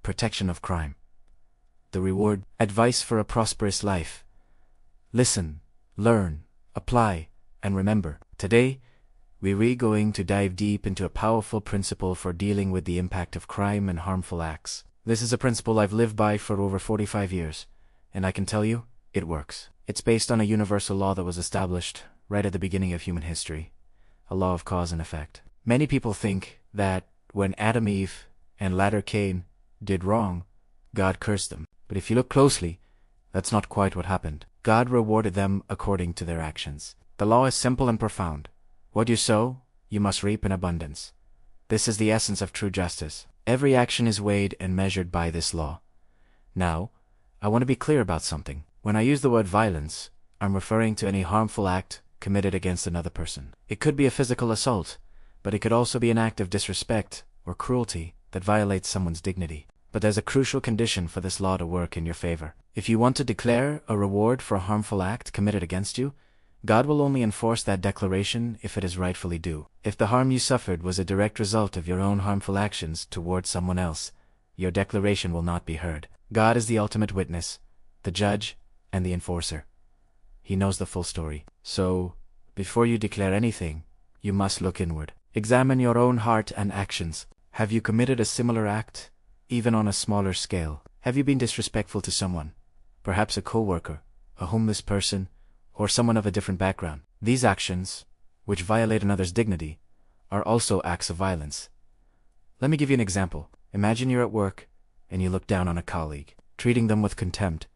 protection of crime. The reward, advice for a prosperous life. Listen, learn, apply, and remember. Today, we're going to dive deep into a powerful principle for dealing with the impact of crime and harmful acts. This is a principle I've lived by for over 45 years, and I can tell you, it works. It's based on a universal law that was established right at the beginning of human history, a law of cause and effect. Many people think that when Adam, Eve, and later Cain did wrong, God cursed them. But if you look closely, that's not quite what happened. God rewarded them according to their actions. The law is simple and profound. What you sow, you must reap in abundance. This is the essence of true justice. Every action is weighed and measured by this law. Now, I want to be clear about something. When I use the word violence, I'm referring to any harmful act committed against another person. It could be a physical assault, but it could also be an act of disrespect or cruelty that violates someone's dignity. But there's a crucial condition for this law to work in your favor. If you want to declare a reward for a harmful act committed against you, God will only enforce that declaration if it is rightfully due. If the harm you suffered was a direct result of your own harmful actions towards someone else, your declaration will not be heard. God is the ultimate witness, the judge, and the enforcer. He knows the full story. So, before you declare anything, you must look inward. Examine your own heart and actions. Have you committed a similar act, even on a smaller scale? Have you been disrespectful to someone? Perhaps a co-worker, a homeless person, or someone of a different background. These actions, which violate another's dignity, are also acts of violence. Let me give you an example. Imagine you're at work, and you look down on a colleague, treating them with contempt.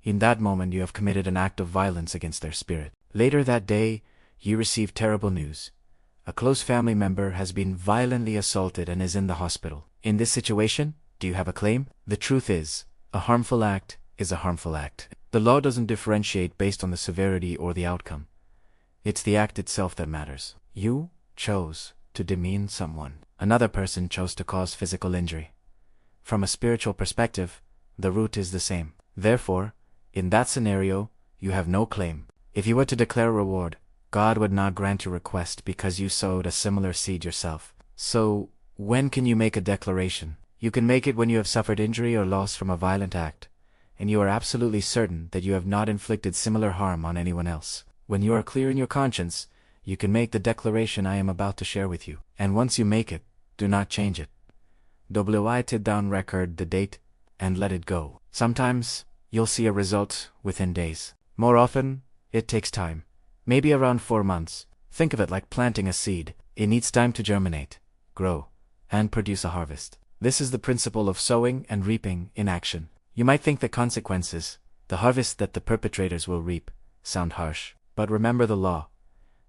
In that moment you have committed an act of violence against their spirit. Later that day, you receive terrible news. A close family member has been violently assaulted and is in the hospital. In this situation, do you have a claim? The truth is, a harmful act is a harmful act. The law doesn't differentiate based on the severity or the outcome. It's the act itself that matters. You chose to demean someone. Another person chose to cause physical injury. From a spiritual perspective, the root is the same. Therefore, in that scenario, you have no claim. If you were to declare a reward, God would not grant your request because you sowed a similar seed yourself. So, when can you make a declaration? You can make it when you have suffered injury or loss from a violent act, and you are absolutely certain that you have not inflicted similar harm on anyone else. When you are clear in your conscience, you can make the declaration I am about to share with you. And once you make it, do not change it. Write down record the date, and let it go. Sometimes, you'll see a result within days. More often, it takes time. Maybe around 4 months. Think of it like planting a seed. It needs time to germinate, grow, and produce a harvest. This is the principle of sowing and reaping in action. You might think the consequences, the harvest that the perpetrators will reap, sound harsh. But remember the law.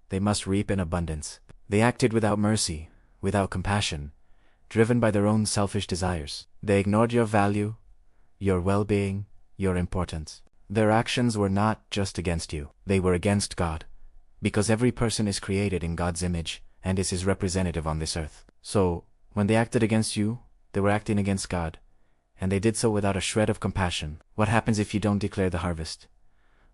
They must reap in abundance. They acted without mercy, without compassion, driven by their own selfish desires. They ignored your value, your well-being, your importance. Their actions were not just against you. They were against God. Because every person is created in God's image and is His representative on this earth. So, when they acted against you, they were acting against God. And they did so without a shred of compassion. What happens if you don't declare the harvest?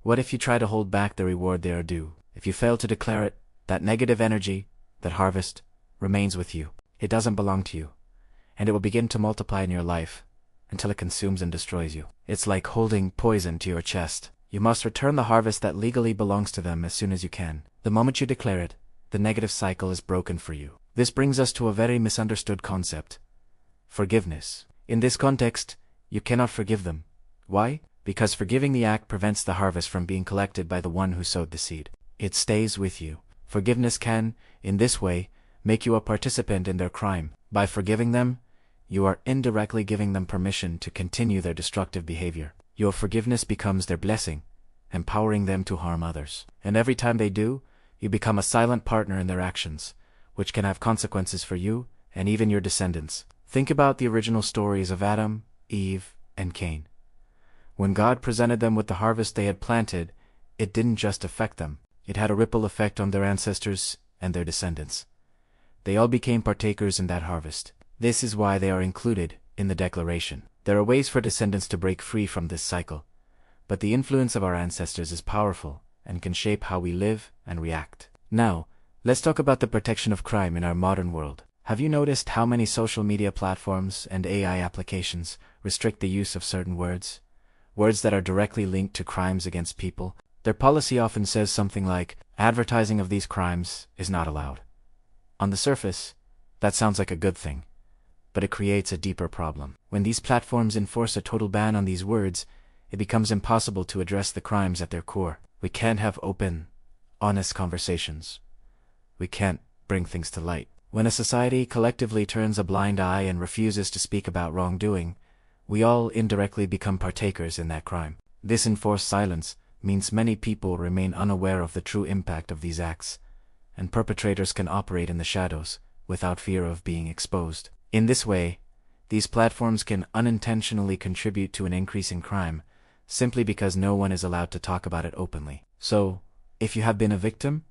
What if you try to hold back the reward they are due? If you fail to declare it, that negative energy, that harvest, remains with you. It doesn't belong to you. And it will begin to multiply in your life until it consumes and destroys you. It's like holding poison to your chest. You must return the harvest that legally belongs to them as soon as you can. The moment you declare it, the negative cycle is broken for you. This brings us to a very misunderstood concept: forgiveness. In this context, you cannot forgive them. Why? Because forgiving the act prevents the harvest from being collected by the one who sowed the seed. It stays with you. Forgiveness can, in this way, make you a participant in their crime. By forgiving them, you are indirectly giving them permission to continue their destructive behavior. Your forgiveness becomes their blessing, empowering them to harm others. And every time they do, you become a silent partner in their actions, which can have consequences for you and even your descendants. Think about the original stories of Adam, Eve, and Cain. When God presented them with the harvest they had planted, it didn't just affect them. It had a ripple effect on their ancestors and their descendants. They all became partakers in that harvest. This is why they are included in the declaration. There are ways for descendants to break free from this cycle, but the influence of our ancestors is powerful and can shape how we live and react. Now, let's talk about the protection of crime in our modern world. Have you noticed how many social media platforms and AI applications restrict the use of certain words? Words that are directly linked to crimes against people. Their policy often says something like, advertising of these crimes is not allowed. On the surface, that sounds like a good thing, but it creates a deeper problem. When these platforms enforce a total ban on these words, it becomes impossible to address the crimes at their core. We can't have open, honest conversations. We can't bring things to light. When a society collectively turns a blind eye and refuses to speak about wrongdoing, we all indirectly become partakers in that crime. This enforced silence means many people remain unaware of the true impact of these acts, and perpetrators can operate in the shadows without fear of being exposed. In this way, these platforms can unintentionally contribute to an increase in crime, simply because no one is allowed to talk about it openly. So, if you have been a victim,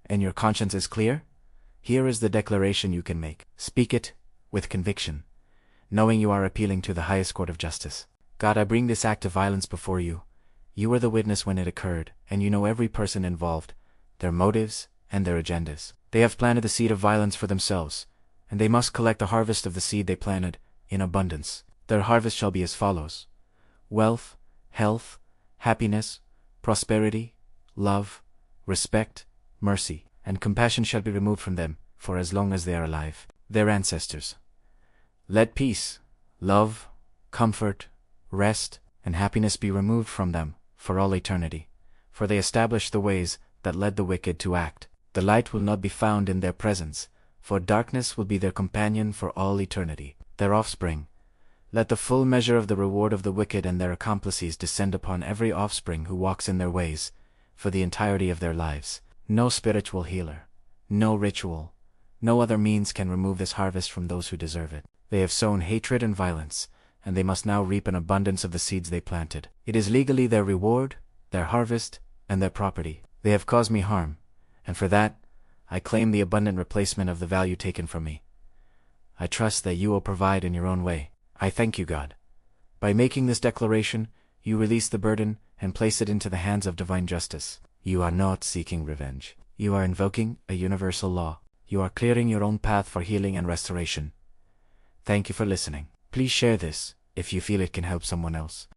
and your conscience is clear, here is the declaration you can make. Speak it with conviction, knowing you are appealing to the highest court of justice. God, I bring this act of violence before you. You were the witness when it occurred, and you know every person involved, their motives, and their agendas. They have planted the seed of violence for themselves, and they must collect the harvest of the seed they planted in abundance. Their harvest shall be as follows: wealth, health, happiness, prosperity, love, respect, mercy, and compassion shall be removed from them for as long as they are alive. Their ancestors. Let peace, love, comfort, rest, and happiness be removed from them for all eternity, for they established the ways that led the wicked to act. The light will not be found in their presence, for darkness will be their companion for all eternity. Their offspring. Let the full measure of the reward of the wicked and their accomplices descend upon every offspring who walks in their ways, for the entirety of their lives. No spiritual healer, no ritual, no other means can remove this harvest from those who deserve it. They have sown hatred and violence, and they must now reap an abundance of the seeds they planted. It is legally their reward, their harvest, and their property. They have caused me harm, and for that, I claim the abundant replacement of the value taken from me. I trust that you will provide in your own way. I thank you, God. By making this declaration, you release the burden and place it into the hands of divine justice. You are not seeking revenge. You are invoking a universal law. You are clearing your own path for healing and restoration. Thank you for listening. Please share this if you feel it can help someone else.